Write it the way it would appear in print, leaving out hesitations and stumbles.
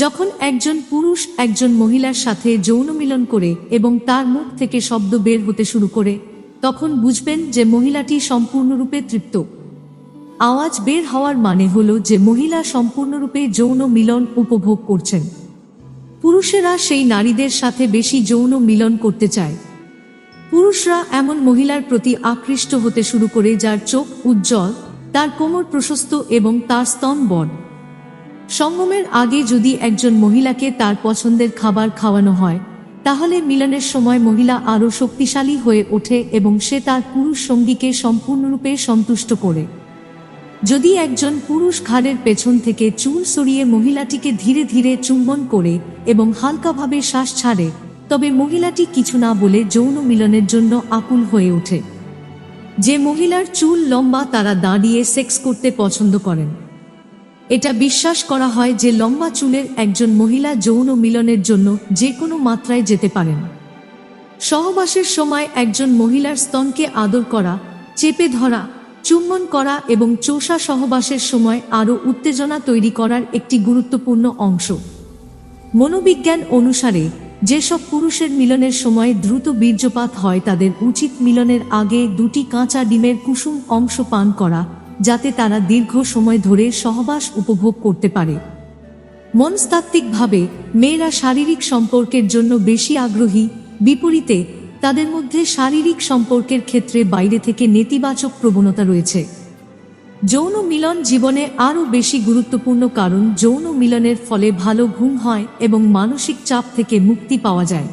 যখন একজন পুরুষ একজন মহিলার সাথে যৌন মিলন করে এবং তার মুখ থেকে শব্দ বের হতে শুরু করে, তখন বুঝবেন যে মহিলাটি সম্পূর্ণরূপে তৃপ্ত। আওয়াজ বের হওয়ার মানে হলো যে মহিলা সম্পূর্ণরূপে যৌন মিলন উপভোগ করছেন। পুরুষেরা সেই নারীদের সাথে বেশি যৌন মিলন করতে চায়। পুরুষরা এমন মহিলার প্রতি আকৃষ্ট হতে শুরু করে যার চোখ উজ্জ্বল, তার কোমর প্রশস্ত এবং তার স্তন বড়। সঙ্গমের আগে যদি একজন মহিলাকে তার পছন্দের খাবার খাওয়ানো হয়, তাহলে মিলনের সময় মহিলা আরও শক্তিশালী হয়ে ওঠে এবং সে তার পুরুষ সঙ্গীকে সম্পূর্ণরূপে সন্তুষ্ট করে। যদি একজন পুরুষ ঘাড়ের পেছন থেকে চুল সরিয়ে মহিলাটিকে ধীরে ধীরে চুম্বন করে এবং হালকাভাবে শ্বাস ছাড়ে, তবে মহিলাটি কিছু না বলে যৌন মিলনের জন্য আকুল হয়ে ওঠে। যে মহিলার চুল লম্বা তারা দাঁড়িয়ে সেক্স করতে পছন্দ করেন। এটা বিশ্বাস করা হয় যে লম্বা চুলের একজন মহিলা যৌন মিলনের জন্য যে কোনো মাত্রায় যেতে পারেন। সহবাসের সময় একজন মহিলার স্তনকে আদর করা, চেপে ধরা, চুম্বন করা এবং চোষা সহবাসের সময় আরও উত্তেজনা তৈরি করার একটি গুরুত্বপূর্ণ অংশ। মনোবিজ্ঞান অনুসারে যেসব পুরুষের মিলনের সময় দ্রুত বীর্যপাত হয় তাদের উচিত মিলনের আগে 2টি কাঁচা ডিমের কুসুম অংশ পান করা, যাতে তারা দীর্ঘ সময় ধরে সহবাস উপভোগ করতে পারে। মনস্তাত্ত্বিকভাবে মেয়েরা শারীরিক সম্পর্কের জন্য বেশি আগ্রহী, বিপরীতে তাদের মধ্যে শারীরিক সম্পর্কের ক্ষেত্রে বাইরে থেকে নেতিবাচক প্রবণতা রয়েছে। যৌন মিলন জীবনে আরও বেশি গুরুত্বপূর্ণ কারণ যৌন মিলনের ফলে ভালো ঘুম হয় এবং মানসিক চাপ থেকে মুক্তি পাওয়া যায়।